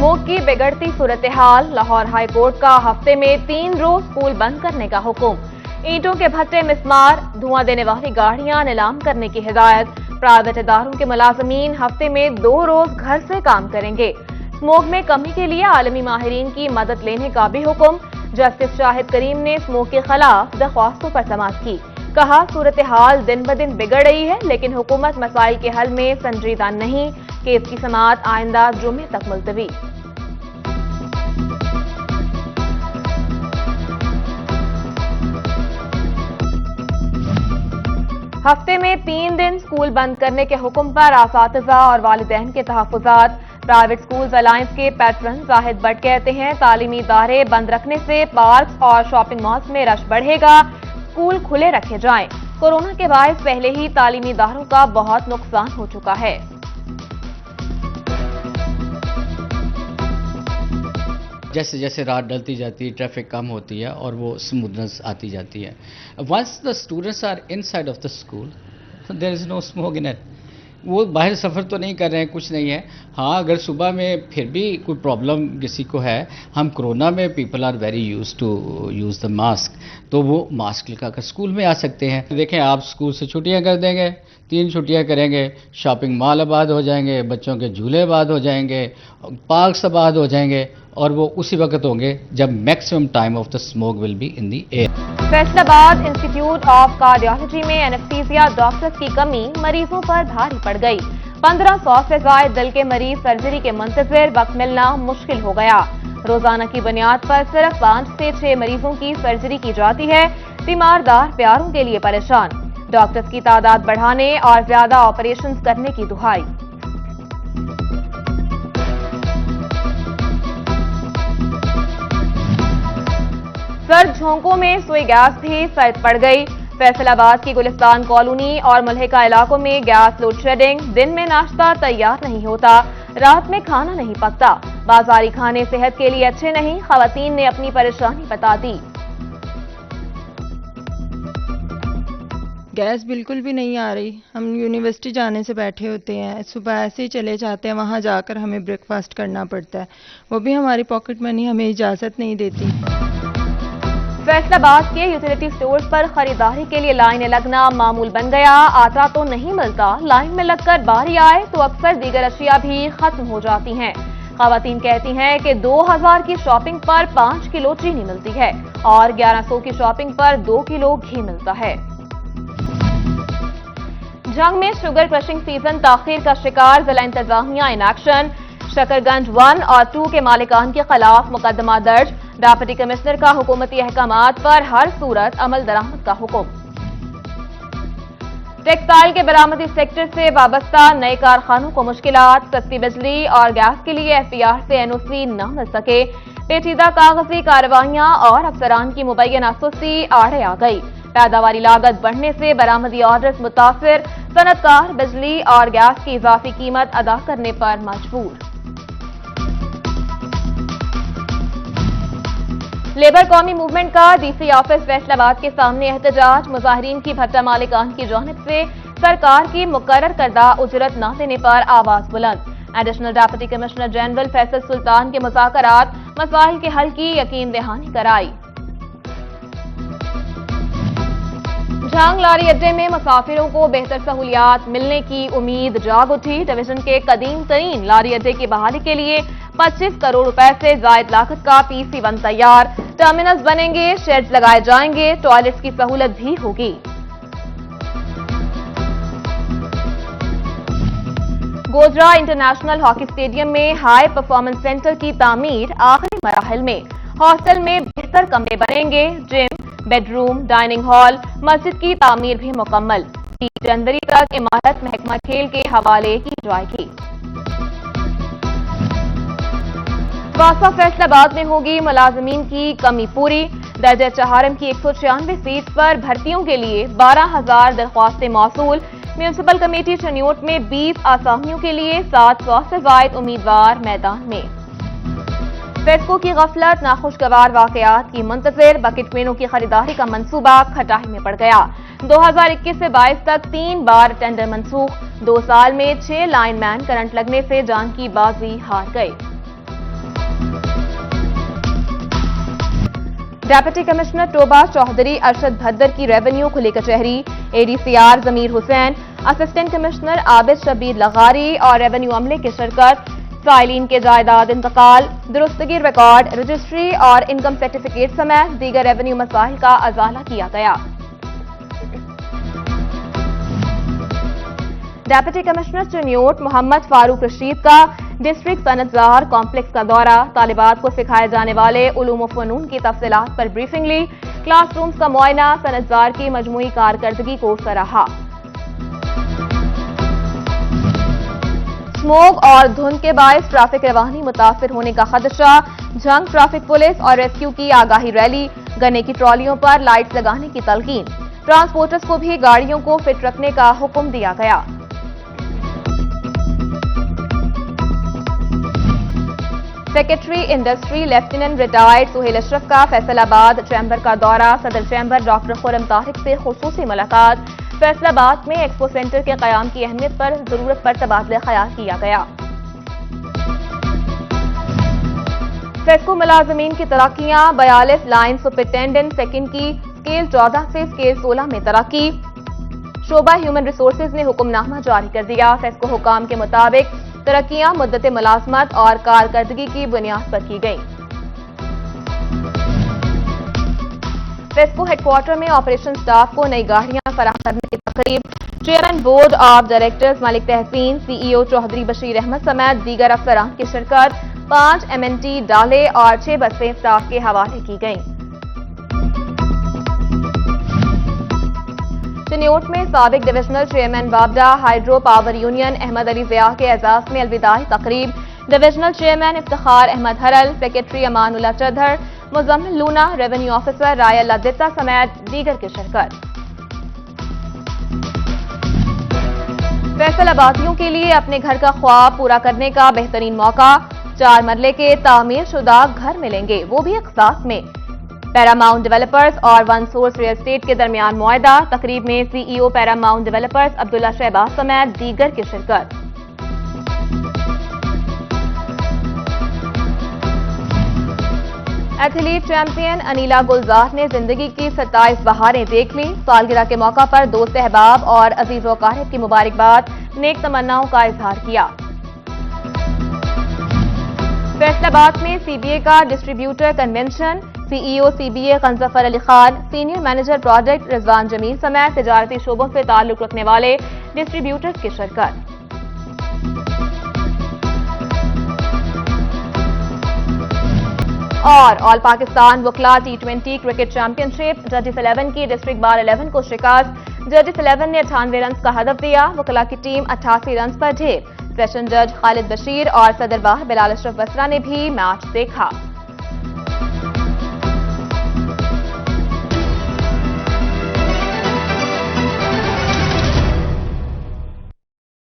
Smoke की बिगड़ती सूरत-ए-हाल, Lahore high court का हफ्ते में 3 रोज स्कूल बंद करने का हुक्म। ईंटों के भट्टे मिस्मार, धुआं देने वाली गाड़ियां नीलाम करने की हिदायत। प्राइवेट इदारों के मुलाजमीन हफ्ते में 2 रोज घर से काम करेंगे। स्मोक में कमी के लिए आलमी माहिरीन की मदद लेने का भी हुक्म। जस्टिस शाहिद करीम ने स्मोक के खिलाफ दरख्वास्तों पर समाअत की। कहा, सूरत-ए-हाल दिन ब दिन बिगड़ रही है, लेकिन हुकूमत मसाइल के हल में संजीदा नहीं। केस की समाअत आइंदा जुमे तक मुलतवी। हफ्ते में 3 दिन स्कूल बंद करने के हुक्म पर असातिज़ा और वालिदैन के तहफ़्फ़ुज़ात। प्राइवेट स्कूल्स अलायंस के पैट्रन जाहिद भट्ट कहते हैं, तालीमी इदारे बंद रखने से पार्क और शॉपिंग मॉल्स में रश बढ़ेगा। स्कूल खुले रखे जाएं। कोरोना के बायस पहले ही तालीमी इदारों का बहुत नुकसान हो चुका है। जैसे जैसे रात ढलती जाती है, ट्रैफिक कम होती है और वो स्मूथनेस आती जाती है। Once the students are inside of the school, there is no smoke in it. वो बाहर सफ़र तो नहीं कर रहे हैं, कुछ नहीं है। हाँ, अगर सुबह में फिर भी कोई प्रॉब्लम किसी को है, हम कोरोना में people are very used to use the mask, तो वो मास्क लगाकर स्कूल में आ सकते हैं। देखें, आप स्कूल से छुट्टियां कर देंगे, 3 छुट्टियां करेंगे, शॉपिंग मॉल आबाद हो जाएंगे, बच्चों के झूले आबाद हो जाएंगे, पार्क्स आबाद हो जाएंगे, और वो उसी वक्त होंगे जब maximum time of the smoke will be in the air. Faisalabad institute of cardiology में एनेस्थीसिया डॉक्टर्स की कमी मरीजों पर भारी पड़ गई। 1500 से ज्यादा दिल के मरीज सर्जरी के मुंतज़िर, वक्त मिलना मुश्किल हो गया। रोजाना की बुनियाद पर सिर्फ 5 से 6 मरीजों की सर्जरी की जाती है। तीमारदार प्यारों के लिए परेशान। डॉक्टर्स की तादाद बढ़ाने और ज्यादा ऑपरेशन करने की दुहाई। सर्द झोंकों में सुई गैस भी सर्द पड़ गई। फैसलाबाद की गुलिस्तान कॉलोनी और मुल्हिका इलाकों में गैस लोड शेडिंग। दिन में नाश्ता तैयार नहीं होता, रात में खाना नहीं पकता। बाजारी खाने सेहत के लिए अच्छे नहीं। खवातीन ने अपनी परेशानी बता दी। गैस बिल्कुल भी नहीं आ रही। हम यूनिवर्सिटी जाने से बैठे होते हैं, सुबह ऐसे ही चले जाते हैं, वहां जाकर हमें ब्रेकफास्ट करना पड़ता है। वो भी हमारी पॉकेट मनी हमें इजाजत नहीं देती। फैसलाबाद के यूटिलिटी स्टोर्स पर खरीदारी के लिए लाइनें लगना मामूल बन गया। आटा तो नहीं मिलता, लाइन में लगकर बारी आए तो अक्सर दीगर अशिया भी खत्म हो जाती हैं। खवातीन कहती हैं कि 2000 की शॉपिंग पर 5 किलो चीनी मिलती है और 1100 की शॉपिंग पर 2 किलो घी मिलता है। जंग में शुगर क्रशिंग सीजन ताखीर का शिकार, जिला इंतजामिया इन एक्शन। शकरगंज 1 और 2 के मालिकान के खिलाफ मुकदमा दर्ज। डिप्टी कमिश्नर का हुकूमती अहकामात पर हर सूरत अमल दरामद का हुक्म। टेक्सटाइल के बरामदी सेक्टर से वाबस्ता नए कारखानों को मुश्किलात। सस्ती बिजली और गैस के लिए एफपीआर से एनओसी न मिल सके। पेचीदा कागजी कार्रवाइयां और अफसरान की मुबैना सुस्ती आड़े आ गई। पैदावारी लागत बढ़ने से बरामदी ऑर्डर्स मुतासिर। सनतकार बिजली और गैस की इजाफी कीमत अदा करने पर मजबूर। लेबर कौमी मूवमेंट का डीसी ऑफिस फैसलाबाद के सामने एहतजाज। मुजाहिरीन की भट्टा मालिकान की जानिब से सरकार की मुकर्रर करदा उजरत न देने पर आवाज बुलंद। Additional deputy commissioner general Faisal Sultan के मुज़ाकरात मसाइल के हल की यकीन दहानी कराई। झांग लारी अड्डे में मुसाफिरों को बेहतर सहूलियात मिलने की उम्मीद जाग उठी। डिवीजन के कदीम तरीन लारी अड्डे की बहाली के लिए 25 करोड़ रुपए से जायद लागत का PC1 तैयार। टर्मिनल्स बनेंगे, शेड्स लगाए जाएंगे, टॉयलेट्स की सहूलत भी होगी। गोजरा इंटरनेशनल हॉकी स्टेडियम में हाई परफॉर्मेंस सेंटर की तामीर आखिरी मराहिल में। हॉस्टल में बेहतर कमरे बनेंगे। जिम, बेडरूम, डाइनिंग हॉल, मस्जिद की तामीर भी मुकम्मल। 30 जनवरी तक इमारत महकमा खेल के हवाले की जाएगी। वासा फैसलाबाद में होगी मुलाजमीन की कमी पूरी। दर्जा चहारम की 196 सीट पर भर्तियों के लिए 12,000 दरख्वास्तें मौसूल। म्यूनिसिपल कमेटी चनियोट में 20 आसामियों के लिए 700 से ज्यादा उम्मीदवार मैदान में। फेस्को की गफलत, नाखुशगवार वाकयात की मुंतज़िर। बकेट ट्रेनों की खरीदारी का मंसूबा खटाई में पड़ गया। 2021 से 22 तक 3 बार टेंडर मंसूख। 2 साल में 6 लाइनमैन करंट लगने से जान की बाजी हार गए। ڈیپٹی کمشنر ٹوبہ چوہدری ارشد بھدر کی ریونیو کھلی کچہری، ADCR ضمیر حسین، اسسٹنٹ کمشنر عابد شبیر لغاری اور ریونیو عملے کی شرکت، فائلین کے جائیداد انتقال، درستگی ریکارڈ، رجسٹری اور انکم سرٹیفکیٹ سمیت دیگر ریونیو مسائل کا ازالہ کیا گیا۔ ڈیپٹی کمشنر چنیوٹ محمد فاروق رشید کا ڈسٹرکٹ صنعت زار کمپلیکس کا دورہ، طالبات کو سکھائے جانے والے علوم و فنون کی تفصیلات پر بریفنگ لی، کلاس رومز کا معائنہ، صنعت زار کی مجموعی کارکردگی کو سراہا۔ اسموگ اور دھند کے باعث ٹریفک روانی متاثر ہونے کا خدشہ، جھنگ ٹریفک پولیس اور ریسکیو کی آگاہی ریلی، گنے کی ٹرالیوں پر لائٹس لگانے کی تلقین، ٹرانسپورٹرز کو بھی گاڑیوں کو فٹ رکھنے کا حکم دیا گیا۔ Secretary industry lieutenant retired Sohail Ashraf کا فیصل آباد چیمبر کا دورہ، صدر چیمبر ڈاکٹر خرم طارق سے خصوصی ملاقات، فیصل آباد میں ایکسپو سینٹر کے قیام کی اہمیت پر ضرورت پر تبادلہ خیال کیا گیا۔ فیسکو ملازمین کی ترقیاں، 42 لائن سپرنٹینڈنٹ سیکنڈ کی اسکیل 14 سے اسکیل 16 میں ترقی، شعبہ ہیومن ریسورسز نے حکم نامہ جاری کر دیا، فیسکو حکام کے مطابق ترقیاں مدت ملازمت اور کارکردگی کی بنیاد پر کی گئیں۔ فیسکو ہیڈ کوارٹر میں آپریشن سٹاف کو نئی گاڑیاں فراہم کرنے کی تقریب، چیئرمین بورڈ آف ڈائریکٹرز ملک تحسین، CEO چوہدری بشیر احمد سمیت دیگر افسران کی شرکت، 5 MNT ڈالے اور 6 بسیں سٹاف کے حوالے کی گئیں۔ چنیوٹ میں سابق ڈویژنل چیئرمین وابڈا hydro power union Ahmed Ali Zia کے اعزاز میں الوداعی تقریب، divisional chairman Iftikhar Ahmed Haral, secretary Amanullah Chadhar, Muzammil Luna, revenue officer Rai Allah Ditta سمیت دیگر کی شرکت۔ فیصل آبادیوں کے لیے اپنے گھر کا خواب پورا کرنے کا بہترین موقع، 4 مرلے کے تعمیر شدہ گھر ملیں گے، وہ بھی اقساط میں۔ پیراماؤنٹ ڈیولپرز اور ون سورس ریئل اسٹیٹ کے درمیان معاہدہ، تقریب میں CEO پیراماؤنٹ ڈیولپرز عبداللہ شہباز سمیت دیگر کی شرکت۔ ایتھلیٹ چیمپئن انیلا گلزار نے زندگی کی 27 بہاریں دیکھ لی، سالگرہ کے موقع پر دوست احباب اور عزیز و اقارب کی مبارکباد، نیک تمناؤں کا اظہار کیا۔ فیصل آباد میں CBA کا distributor convention, CEO CBA غنظفر Ali Khan, senior manager project رضوان جمیل سمیت تجارتی شعبوں سے تعلق رکھنے والے ڈسٹریبیوٹرز کی شرکت۔ اور آل پاکستان وکلا T20 کرکٹ چیمپئن شپ، ججز 11 کی ڈسٹرکٹ بار 11 کو شکست، ججز 11 نے 98 رنز کا ہدف دیا، وکلا کی ٹیم 88 رنز پر ڈھیر، سیشن جج خالد بشیر اور صدر بار بلال اشرف بسرا نے بھی میچ دیکھا۔